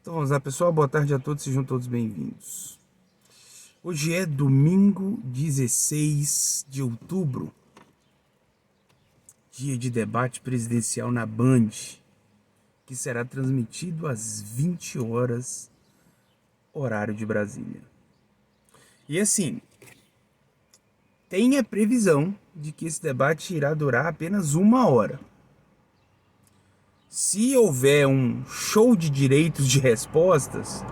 Então vamos lá, pessoal. Boa tarde a todos, sejam todos bem-vindos. Hoje é domingo 16 de outubro, dia de debate presidencial na Band, que será transmitido às 20 horas, horário de Brasília. E assim, tem a previsão de que esse debate irá durar apenas 1 hora. Se houver um show de direitos de respostas,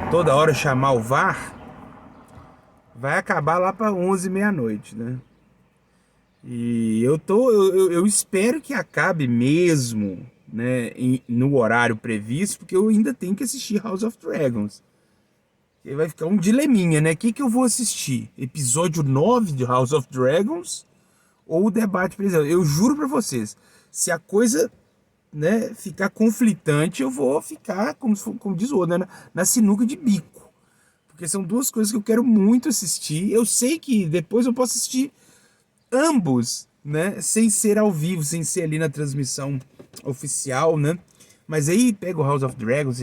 toda hora chamar o VAR, vai acabar lá para 11, meia-noite, né? E eu espero que acabe mesmo, né, no horário previsto, porque eu ainda tenho que assistir House of Dragons. E vai ficar um dileminha, né? O que eu vou assistir? Episódio 9 de House of Dragons ou o debate presidencial? Eu juro pra vocês, se a coisa, né, ficar conflitante, eu vou ficar, como diz o outro, né, na sinuca de bico. Porque são duas coisas que eu quero muito assistir. Eu sei que depois eu posso assistir ambos, né, sem ser ao vivo, sem ser ali na transmissão oficial, né? Mas aí pega o House of Dragons,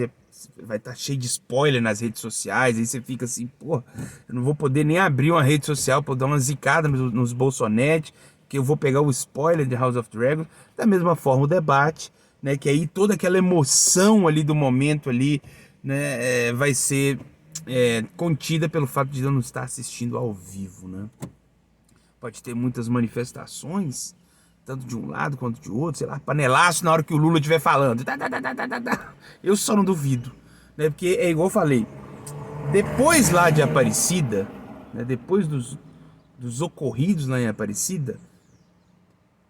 vai estar cheio de spoiler nas redes sociais, aí você fica assim, pô, eu não vou poder nem abrir uma rede social para dar uma zicada nos Bolsonete, que eu vou pegar o spoiler de House of Dragons. Da mesma forma o debate, né, que aí toda aquela emoção ali do momento ali, né, vai ser contida pelo fato de eu não estar assistindo ao vivo, né? Pode ter muitas manifestações, tanto de um lado quanto de outro, sei lá, panelaço na hora que o Lula estiver falando. Eu só não duvido, né? Porque é igual eu falei, depois lá de Aparecida, né, depois dos ocorridos lá em Aparecida,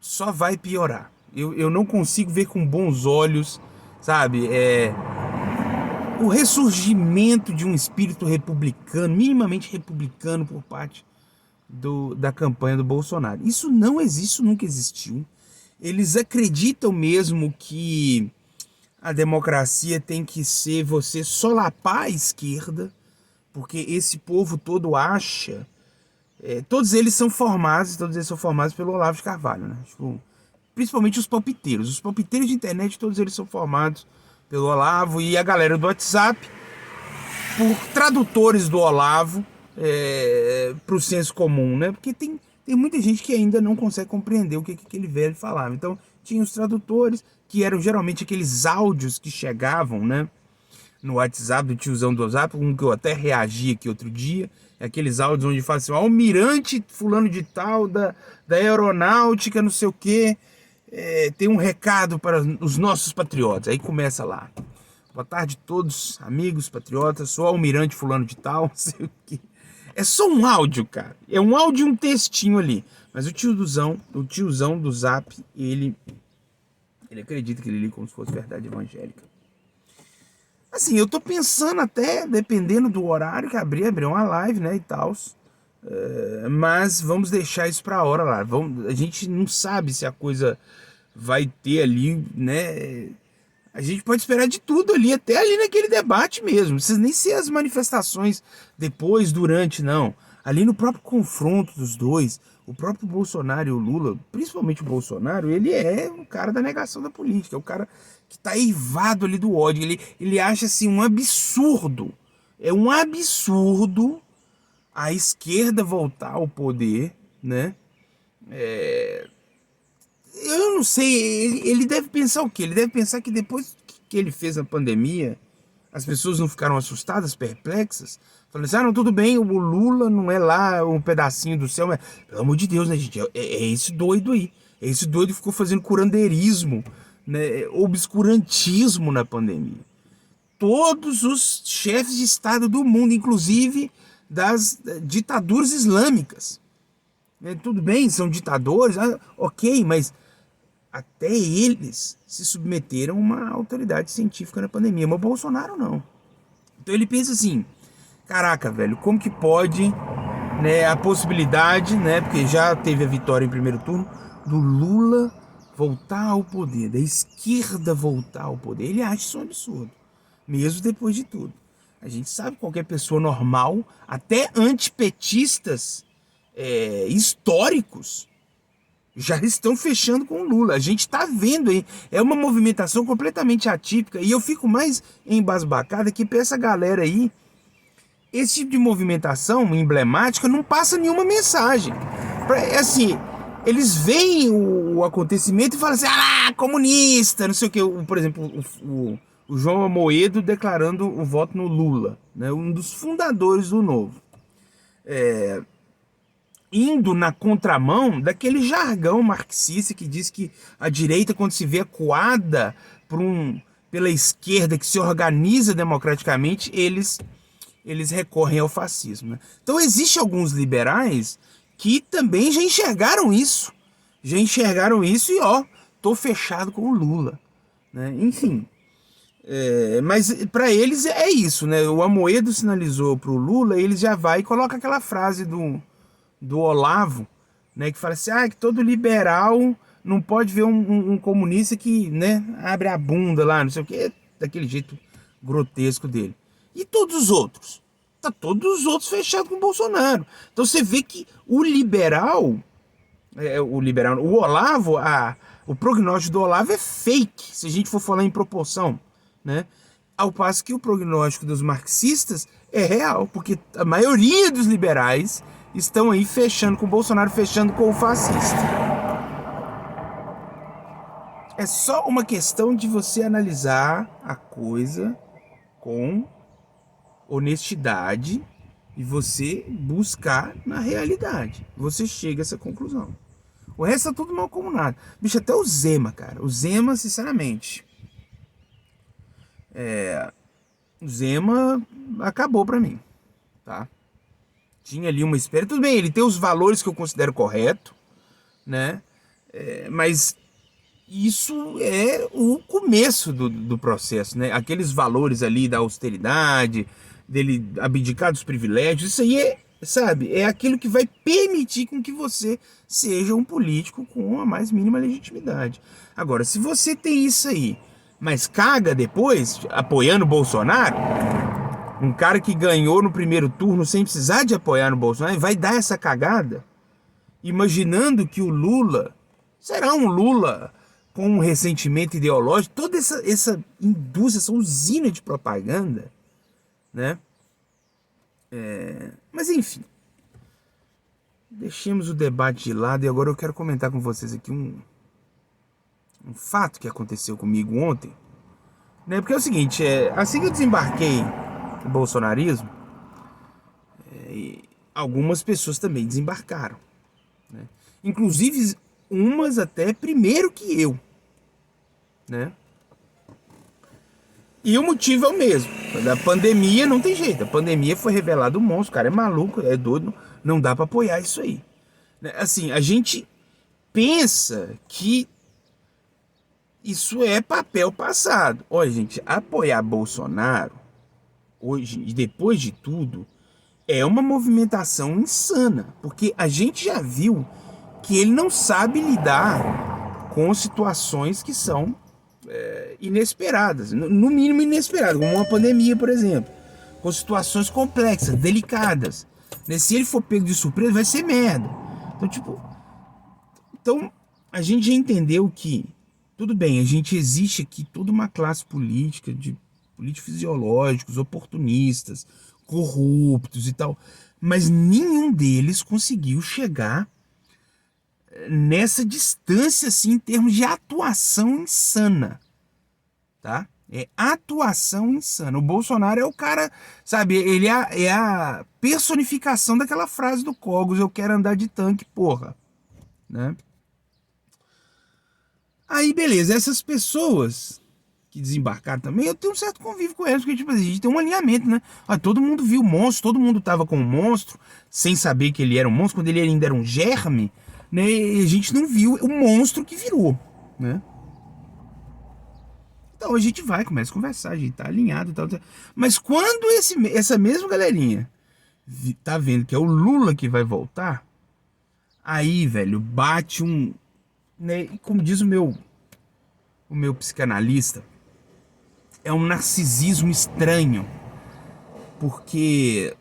só vai piorar. Eu não consigo ver com bons olhos, sabe, o ressurgimento de um espírito republicano, minimamente republicano por parte da campanha do Bolsonaro. Isso não existe, isso nunca existiu. Eles acreditam mesmo que a democracia tem que ser você solapar a esquerda, porque esse povo todo acha. Todos eles são formados pelo Olavo de Carvalho, né? Tipo, principalmente os palpiteiros. Os palpiteiros de internet, todos eles são formados pelo Olavo, e a galera do WhatsApp por tradutores do Olavo para o senso comum, né? Porque tem muita gente que ainda não consegue compreender o que aquele velho falava. Então, tinha os tradutores, que eram geralmente aqueles áudios que chegavam, né, no WhatsApp do tiozão do WhatsApp, um que eu até reagi aqui outro dia, aqueles áudios onde fala assim, almirante fulano de tal, da aeronáutica, não sei o quê, tem um recado para os nossos patriotas. Aí começa lá. Boa tarde a todos, amigos, patriotas. Sou almirante fulano de tal, não sei o quê. É só um áudio, cara. É um áudio e um textinho ali. Mas o tiozão do Zap, ele acredita que ele lê como se fosse verdade evangélica. Assim, eu tô pensando até, dependendo do horário que abrir uma live, né, e tal. Mas vamos deixar isso pra hora lá. A gente não sabe se a coisa vai ter ali, né? A gente pode esperar de tudo ali, até ali naquele debate mesmo. Não precisa nem ser as manifestações depois, durante, não. Ali no próprio confronto dos dois, o próprio Bolsonaro e o Lula, principalmente o Bolsonaro, ele é um cara da negação da política, é o cara que tá eivado ali do ódio. Ele acha assim um absurdo. É um absurdo a esquerda voltar ao poder, né? Eu não sei, ele deve pensar o quê? Ele deve pensar que depois que ele fez a pandemia, as pessoas não ficaram assustadas, perplexas? Falando assim, não, tudo bem, o Lula não é lá um pedacinho do céu, mas, pelo amor de Deus, né, gente? É esse doido aí. É esse doido que ficou fazendo curandeirismo, né, obscurantismo na pandemia. Todos os chefes de Estado do mundo, inclusive das ditaduras islâmicas. Tudo bem, são ditadores, ok, mas até eles se submeteram a uma autoridade científica na pandemia, mas o Bolsonaro não. Então ele pensa assim, caraca, velho, como que pode, né, a possibilidade, né, porque já teve a vitória em primeiro turno, do Lula voltar ao poder, da esquerda voltar ao poder. Ele acha isso um absurdo, mesmo depois de tudo. A gente sabe que qualquer pessoa normal, até antipetistas históricos, já estão fechando com o Lula. A gente está vendo aí. É uma movimentação completamente atípica. E eu fico mais embasbacado que para essa galera aí, esse tipo de movimentação emblemática não passa nenhuma mensagem. Assim, eles veem o acontecimento e falam assim, ah, comunista, não sei o que. Por exemplo, o João Amoedo declarando o voto no Lula, né, um dos fundadores do Novo. Indo na contramão daquele jargão marxista que diz que a direita, quando se vê acuada pela esquerda que se organiza democraticamente, eles recorrem ao fascismo. Né? Então existem alguns liberais que também já enxergaram isso. E tô fechado com o Lula. Né? Enfim. Mas para eles é isso, né? O Amoedo sinalizou pro Lula, ele já vai e coloca aquela frase do Olavo, né, que fala assim, que todo liberal não pode ver um comunista que, né, abre a bunda lá, não sei o que, daquele jeito grotesco dele. E todos os outros? Tá todos os outros fechados com o Bolsonaro. Então você vê que o Olavo, o prognóstico do Olavo é fake, se a gente for falar em proporção, né? Ao passo que o prognóstico dos marxistas é real, porque a maioria dos liberais estão aí fechando com o Bolsonaro, fechando com o fascista. É só uma questão de você analisar a coisa com honestidade e você buscar na realidade. Você chega a essa conclusão. O resto é tudo mal comunado. Bicho, até o Zema, cara. O Zema, sinceramente. O Zema acabou pra mim, tá? Tinha ali uma espera. Tudo bem, ele tem os valores que eu considero correto, né? Mas isso é o começo do processo, né? Aqueles valores ali da austeridade, dele abdicar dos privilégios, isso aí sabe, é aquilo que vai permitir com que você seja um político com a mais mínima legitimidade. Agora, se você tem isso aí, mas caga depois, apoiando o Bolsonaro, um cara que ganhou no primeiro turno sem precisar de apoiar no Bolsonaro, vai dar essa cagada, imaginando que o Lula será um Lula com um ressentimento ideológico, toda essa indústria, essa usina de propaganda, né? Mas enfim, deixemos o debate de lado e agora eu quero comentar com vocês aqui um fato que aconteceu comigo ontem, né? Porque é o seguinte, assim que eu desembarquei no bolsonarismo, algumas pessoas também desembarcaram, né? Inclusive umas até primeiro que eu, né? E o motivo é o mesmo. Da pandemia não tem jeito. A pandemia foi revelado um monstro. O cara é maluco, é doido. Não dá pra apoiar isso aí. Assim, a gente pensa que isso é papel passado. Olha, gente, apoiar Bolsonaro hoje e depois de tudo é uma movimentação insana. Porque a gente já viu que ele não sabe lidar com situações que são inesperadas, no mínimo inesperadas, como uma pandemia, por exemplo, com situações complexas, delicadas. Se ele for pego de surpresa, vai ser merda. Então a gente já entendeu que, tudo bem, a gente existe aqui toda uma classe política, de políticos fisiológicos, oportunistas, corruptos e tal, mas nenhum deles conseguiu chegar nessa distância, assim, em termos de atuação insana, tá? É atuação insana. O Bolsonaro é o cara, sabe, ele é a personificação daquela frase do Cogos, eu quero andar de tanque, porra, né? Aí, beleza, essas pessoas que desembarcaram também, eu tenho um certo convívio com elas, porque, tipo, a gente tem um alinhamento, né? Todo mundo viu o monstro, todo mundo tava com o monstro, sem saber que ele era um monstro, quando ele ainda era um germe, né? E a gente não viu o monstro que virou, né? Então a gente vai, começa a conversar, a gente tá alinhado e tal. Mas quando essa mesma galerinha tá vendo que é o Lula que vai voltar, aí, velho, bate né, como diz o meu psicanalista, é um narcisismo estranho, porque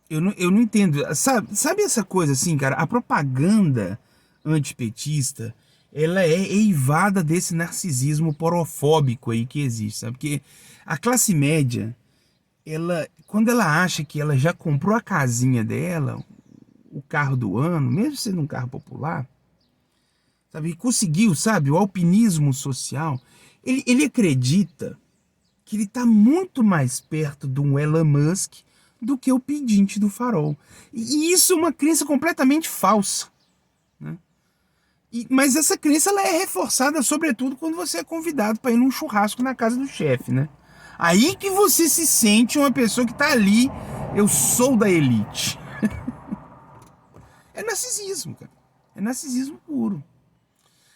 eu não entendo. Sabe essa coisa assim, cara? A propaganda antipetista, ela é eivada desse narcisismo porofóbico aí que existe, sabe? Porque a classe média, quando ela acha que ela já comprou a casinha dela, o carro do ano, mesmo sendo um carro popular, sabe? E conseguiu, sabe? O alpinismo social. Ele acredita que ele está muito mais perto de um Elon Musk do que o pedinte do farol. E isso é uma crença completamente falsa, né? Mas essa crença ela é reforçada, sobretudo, quando você é convidado para ir num churrasco na casa do chefe, né? Aí que você se sente uma pessoa que está ali, eu sou da elite. É narcisismo, cara. É narcisismo puro.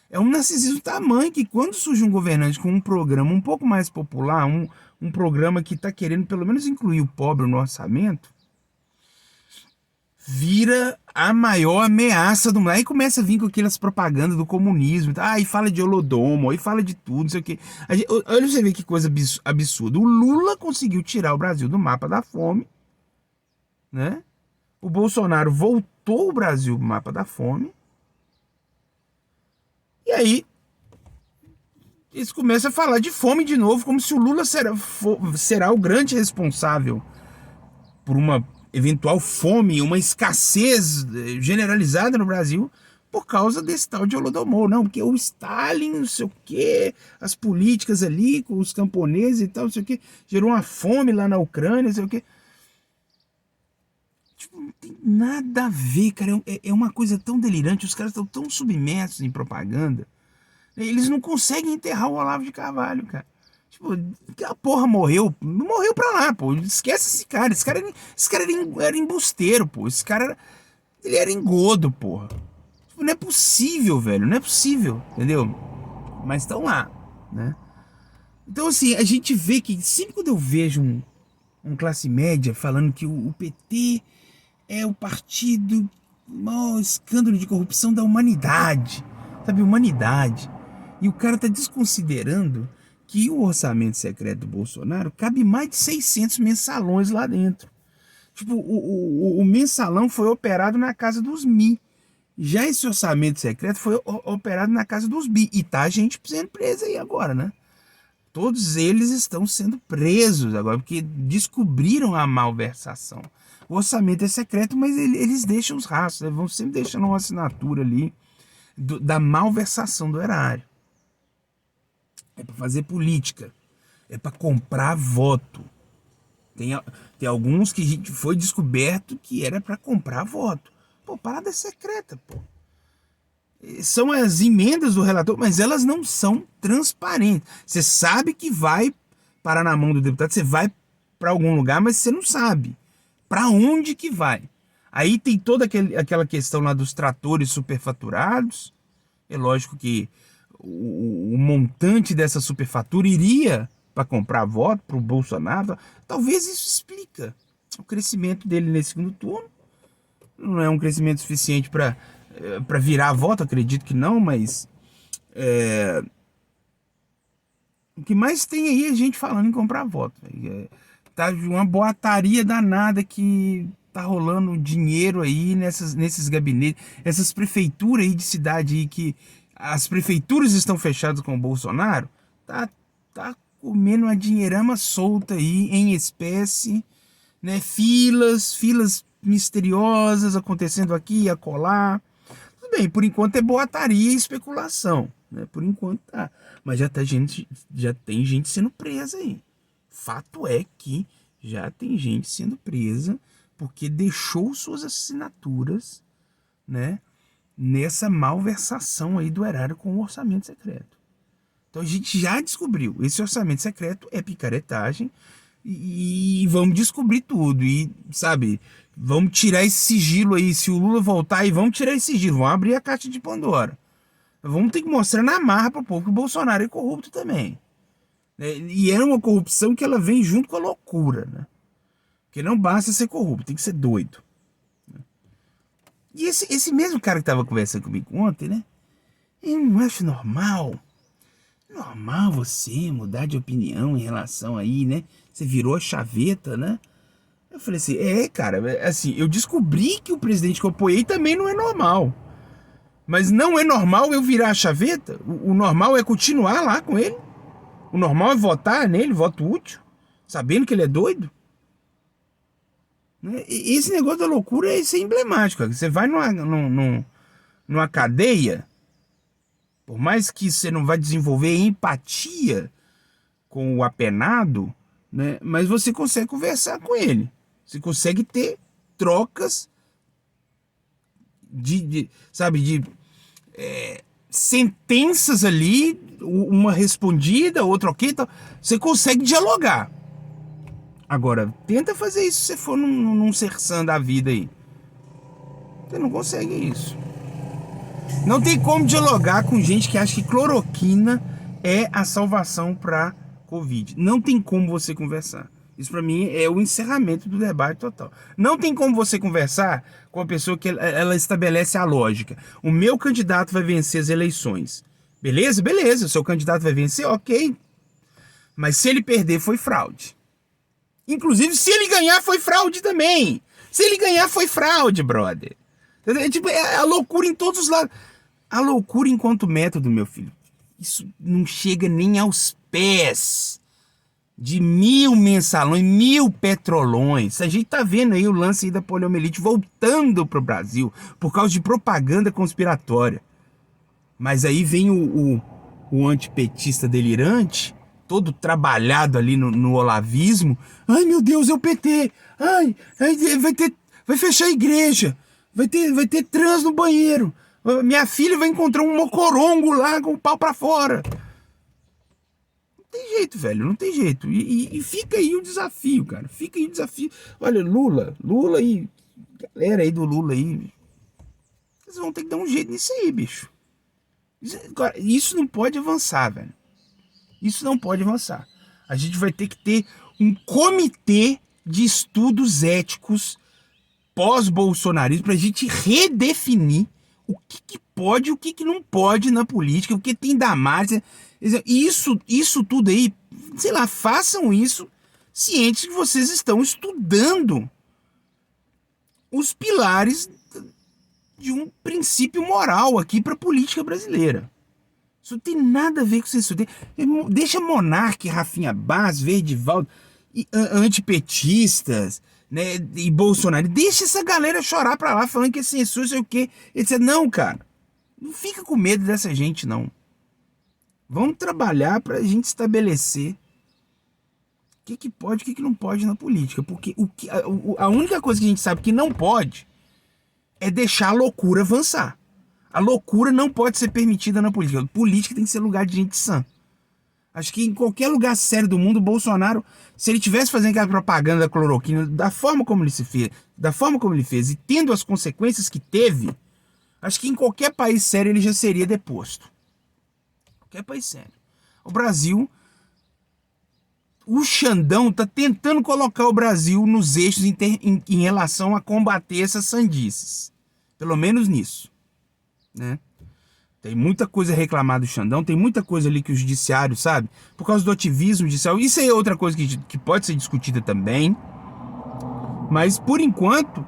É um narcisismo tamanho que quando surge um governante com um programa um pouco mais popular, um programa que está querendo pelo menos incluir o pobre no orçamento, vira a maior ameaça do mundo. Aí começa a vir com aquelas propagandas do comunismo, aí fala de Holodomo, aí fala de tudo, não sei o quê. Olha você ver que coisa absurda. O Lula conseguiu tirar o Brasil do mapa da fome, né? O Bolsonaro voltou o Brasil do mapa da fome. E aí eles começam a falar de fome de novo, como se o Lula será o grande responsável por uma eventual fome, uma escassez generalizada no Brasil, por causa desse tal de Holodomor. Não, porque o Stalin, não sei o quê, as políticas ali com os camponeses e tal, não sei o quê, gerou uma fome lá na Ucrânia, não sei o quê. Tipo, não tem nada a ver, cara. É uma coisa tão delirante, os caras estão tão submersos em propaganda. Eles não conseguem enterrar o Olavo de Carvalho, cara. Tipo, a porra morreu. Não morreu pra lá, pô. Esquece esse cara. Esse cara era embusteiro, pô. Esse cara ele era engodo, porra. Tipo, não é possível, velho. Não é possível, entendeu? Mas estão lá, né? Então, assim, a gente vê que sempre quando eu vejo um classe média falando que o PT é o partido maior escândalo de corrupção da humanidade, sabe? Humanidade. E o cara tá desconsiderando que o orçamento secreto do Bolsonaro cabe mais de 600 mensalões lá dentro. Tipo, o mensalão foi operado na casa dos Mi. Já esse orçamento secreto foi operado na casa dos Bi. E tá gente sendo presa aí agora, né? Todos eles estão sendo presos agora, porque descobriram a malversação. O orçamento é secreto, mas eles deixam os rastros, né? Vão sempre deixando uma assinatura ali da malversação do erário. É para fazer política, é para comprar voto. Tem alguns que foi descoberto que era para comprar voto. Pô, parada é secreta, pô. São as emendas do relator, mas elas não são transparentes. Você sabe que vai parar na mão do deputado, você vai para algum lugar, mas você não sabe para onde que vai. Aí tem toda aquela questão lá dos tratores superfaturados. É lógico que o montante dessa superfatura iria para comprar voto para o Bolsonaro. Talvez isso explica o crescimento dele nesse segundo turno. Não é um crescimento suficiente para virar voto, acredito que não, mas o que mais tem aí é gente falando em comprar voto. Tá uma boataria danada que tá rolando dinheiro aí nesses gabinetes, essas prefeituras aí de cidade aí que as prefeituras estão fechadas com o Bolsonaro, tá comendo uma dinheirama solta aí em espécie, né? Filas misteriosas acontecendo aqui e acolá. Tudo bem, por enquanto é boataria e especulação, né? Por enquanto tá. Mas já tem gente sendo presa aí. Fato é que já tem gente sendo presa porque deixou suas assinaturas, né, nessa malversação aí do erário com o orçamento secreto. Então a gente já descobriu, esse orçamento secreto é picaretagem e vamos descobrir tudo. E, sabe, vamos tirar esse sigilo aí. Se o Lula voltar aí, vamos tirar esse sigilo, vamos abrir a caixa de Pandora. Vamos ter que mostrar na marra pro povo que o Bolsonaro é corrupto também. E é uma corrupção que ela vem junto com a loucura, né? Porque não basta ser corrupto, tem que ser doido. E esse mesmo cara que tava conversando comigo ontem, né? Eu não acho normal você mudar de opinião em relação aí, né? Você virou a chaveta, né? Eu falei assim, cara, assim, eu descobri que o presidente que eu apoiei também não é normal. Mas não é normal eu virar a chaveta? O normal é continuar lá com ele? O normal é votar nele, voto útil, sabendo que ele é doido? Né? Esse negócio da loucura é emblemático. Cara. Você vai numa cadeia, por mais que você não vai desenvolver empatia com o apenado, né? Mas você consegue conversar com ele. Você consegue ter trocas sabe, sentenças ali, uma respondida, outra ok, então você consegue dialogar. Agora, tenta fazer isso se você for num serção da vida aí. Você não consegue isso. Não tem como dialogar com gente que acha que cloroquina é a salvação para Covid. Não tem como você conversar. Isso para mim é o encerramento do debate total. Não tem como você conversar com a pessoa que ela estabelece a lógica. O meu candidato vai vencer as eleições. Beleza? Beleza. O seu candidato vai vencer? Ok. Mas se ele perder, foi fraude. Inclusive, se ele ganhar, foi fraude também. Se ele ganhar, foi fraude, brother. É a loucura em todos os lados. A loucura enquanto método, meu filho. Isso não chega nem aos pés de 1000 mensalões, 1000 petrolões. A gente tá vendo aí o lance aí da poliomielite voltando pro Brasil por causa de propaganda conspiratória. Mas aí vem o antipetista delirante, todo trabalhado ali no olavismo. Ai, meu Deus, é o PT. Ai, vai fechar a igreja. Vai ter trans no banheiro. Minha filha vai encontrar um mocorongo lá com o pau pra fora. Não tem jeito, velho, não tem jeito. E fica aí o desafio, cara. Fica aí o desafio. Olha, Lula aí, galera aí do Lula aí, vocês vão ter que dar um jeito nisso aí, bicho. Isso não pode avançar, velho. Isso não pode avançar. A gente vai ter que ter um comitê de estudos éticos pós-bolsonarismo pra gente redefinir o que pode e o que não pode na política, o que tem da margem. Isso tudo aí, sei lá, façam isso cientes que vocês estão estudando os pilares de um princípio moral aqui para a política brasileira. Isso não tem nada a ver com isso. Deixa Monark, Rafinha Bass, Verdivaldo, antipetistas, né, e Bolsonaro. Deixa essa galera chorar pra lá falando que é censura, sei o quê. Etc. Não, cara. Não fica com medo dessa gente, não. Vamos trabalhar pra gente estabelecer o que pode e o que não pode na política. Porque a única coisa que a gente sabe que não pode é deixar a loucura avançar. A loucura não pode ser permitida na política. A política tem que ser lugar de gente sã. Acho que em qualquer lugar sério do mundo, o Bolsonaro, se ele tivesse fazendo aquela propaganda da cloroquina da forma como ele fez e tendo as consequências que teve, acho que em qualquer país sério ele já seria deposto. Qualquer país sério. O Brasil, o Xandão tá tentando colocar o Brasil nos eixos em relação a combater essas sandices. Pelo menos nisso, né? Tem muita coisa reclamada do Xandão, tem muita coisa ali que o judiciário, sabe? Por causa do ativismo judicial. Isso aí é outra coisa que pode ser discutida também. Mas, por enquanto,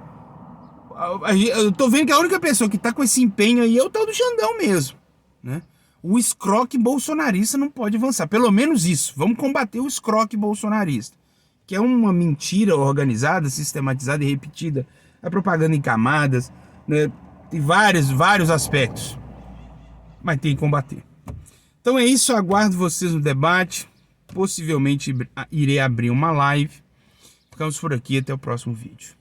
eu tô vendo que a única pessoa que tá com esse empenho aí é o tal do Xandão mesmo, né? O escroque bolsonarista não pode avançar. Pelo menos isso. Vamos combater o escroque bolsonarista. Que é uma mentira organizada, sistematizada e repetida. A propaganda em camadas, né? Tem vários aspectos. Mas tem que combater. Então é isso, aguardo vocês no debate. Possivelmente irei abrir uma live. Ficamos por aqui, até o próximo vídeo.